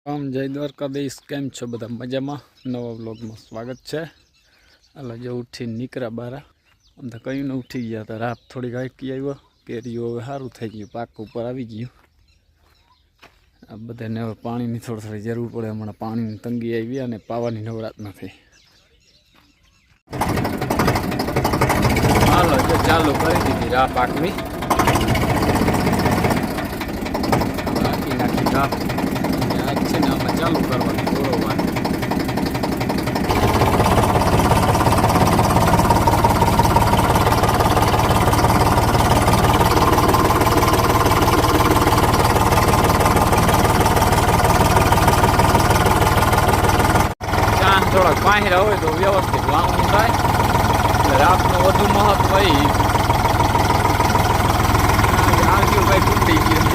જય દ્વારકાધીશ, કેમ છો બધા? મજામાં? નવા વ્લોગમાં સ્વાગત છે. એટલે જો ઉઠીને નીકળ્યા બારા. આમ તો કયું ને ઉઠી ગયા હતા. રાત થોડીક હાકી આવ્યો, કેરીઓ હવે સારું થઈ ગયું, પાક ઉપર આવી ગયું. આ બધાને હવે પાણીની થોડી જરૂર પડે. હમણાં પાણીની તંગી આવી અને પાવાની નવરાત નથી. હાલો જો ચાલુ કરી દીધી રા પાકવી. નાખી નાખી રા આજ છે ને આમાં ચાલુ કરવાની દોરવાની. ચાંદ થોડાક પાහිરા હોય તો વ્યવસ્થિત વાવવું થાય એટલે રાતનું વધુ મહત્વ આવ્યું ભાઈ તૂટી ગયું.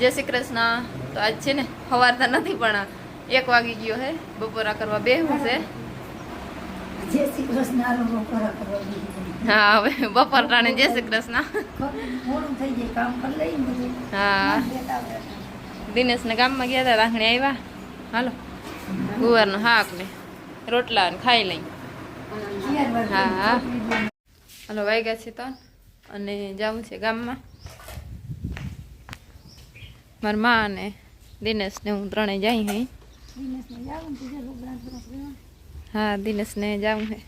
જય શ્રી કૃષ્ણ. તો આજ છે ને સવારતા નથી પણ 1 વાગી ગયો હે. બપોરા કરવા બેહવું છે. જય શ્રી કૃષ્ણ. બપોરા કરવા બેહવું. હા, હવે બપોર ટાણે જય શ્રી કૃષ્ણ. મોડું થઈ જાય, કામ કરી લઈ બધું. હા, દિનેશને ગામમાં ગયા હતા, રાંખણી આવ્યા. હાલો ગુવારનું શાક ને રોટલા ને ખાઈ લઈ. હા હા, હાલો વાગ્યા છે તો અને જવું છે ગામમાં. મારા મા અને દિનેશ ને હું ત્રણેય જાય હે. હા, દિનેશ ને જાવું હે.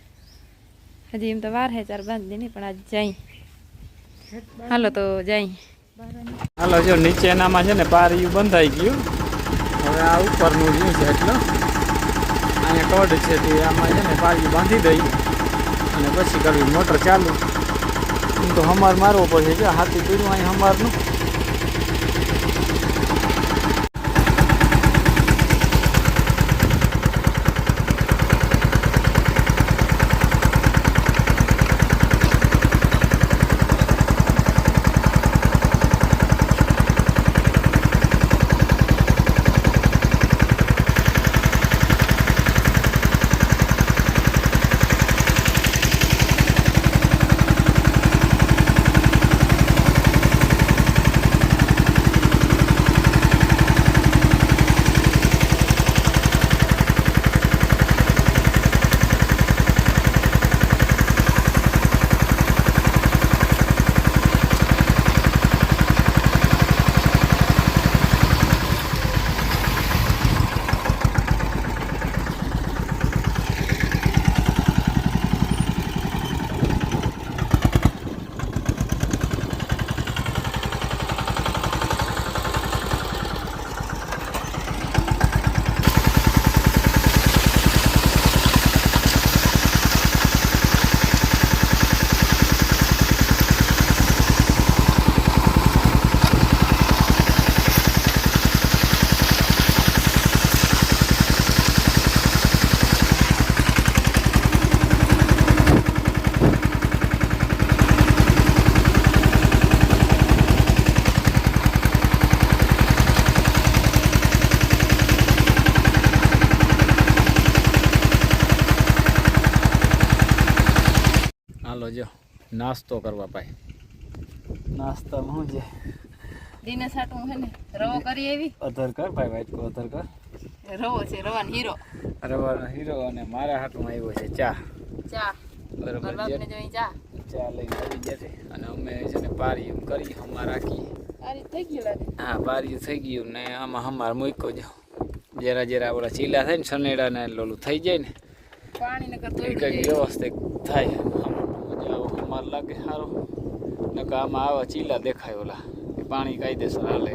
હજી એમ તો વાર હે 4-5 દિન, પણ આજ જાય. હાલો તો જાય. હાલો જો નીચેનામાં છે ને પારિયું બંધાઈ ગયું. હવે આ ઉપરનું રહ્યું છે એટલે અહીંયા કડ છે તે આમાં છે ને પારિયું બાંધી દઈ અને પછી કરવી મોટર ચાલુ. એમ તો હમાર મારવો પડશે. જો હાથી પીડ્યું અહીં હમારનું. હાલો જો નાસ્તો કરવા ભાઈ. નાસ્તામાં શું છે? દિનેશ હાટું હે ને રવો કરી આવી. અધર કર ભાઈ, વાઈટ કો અધર કર. રવો છે, રવાનો હીરો. રવાનો હીરો. અને મારા હાથમાં આવ્યો છે ચા. ચા બરાબર. બાપને જોઈ ચા લઈને આવી જશે અને અમે છે ને પારિયું કરી હમાર રાખી. પારી થઈ ગયું લાગે. હા, પારિયું થઈ ગયું ને આમાં હમાર મૂક્યો જો. જરા ઓલા ચીલા થાય ને સનેડા ને લોલું થઈ જાય ને પાણી નકર તો કંઈક વ્યવસ્થિત થાય. મજા આવો હમાર લાગે સારો. નકર આમાં આવા ચીલા દેખાય ઓલા પાણી કાયદેસર હાલે.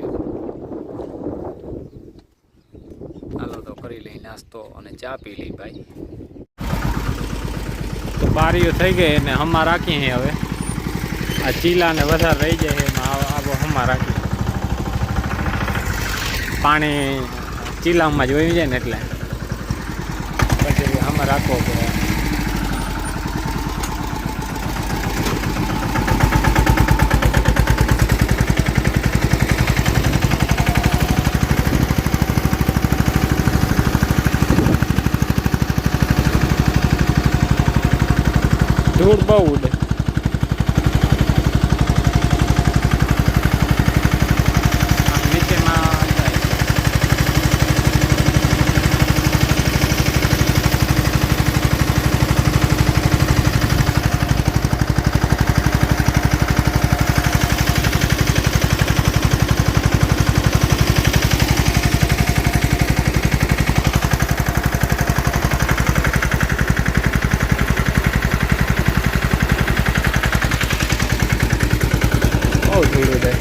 હાલો તો કરી લઈ નાસ્તો અને ચા પી લઈ ભાઈ. તો બારીઓ થઈ ગઈ અને હમા રાખી હે. હવે આ ચીલા ને વધારે રહી જાય એમાં આવો હમા રાખી. પાણી ચીલામાં જ વહી જાય ને એટલે પછી હમા રાખવો પડે. ધૂળ બહુ ઉડે. નીચેમાં બહુ ધૂળ ઉડે.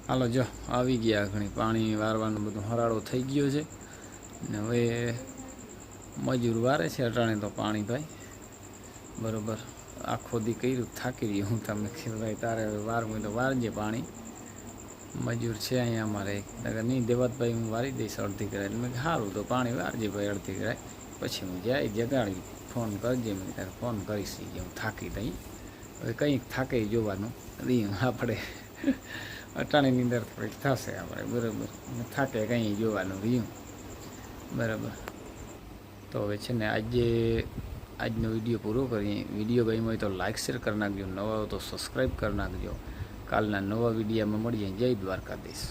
હાલો જો આવી ગયા ઘણી પાણી વારવાનું બધું હરાળો થઈ ગયો છે ને હવે મજૂર વારે છે અટાણે તો પાણી ભાઈ બરોબર આખો દી કર્યું થાકી રહ્યું હું તમને કીધું ભાઈ તારે હવે વારવું તો વારજે પાણી મજૂર છે અહીંયા અમારે નગર નહીં દેવાતભાઈ હું વારી દઈશ અડધી કરાય એટલે મેં સારું તો પાણી વારજે ભાઈ અડધી કરાય પછી હું જાય જગાડી ફોન કરજે મેં તારે ફોન કરીશ કે હું થાકી દઈ હવે કંઈક થાકે જોવાનું રીમ આપણે અટાણીની અંદર થોડીક થશે આપણે બરાબર થાકે કંઈ જોવાનું રહ્યું બરાબર. તો હવે છે ને આજનો વિડીયો પૂરો કરીએ. વિડીયો ગમ્યો હોય તો લાઇક શેર કરી નાખજો, નવા હોય તો સબસ્ક્રાઈબ કરી નાખજો. કાલના નવા વિડીયોમાં મળીએ. જય દ્વારકાધીશ.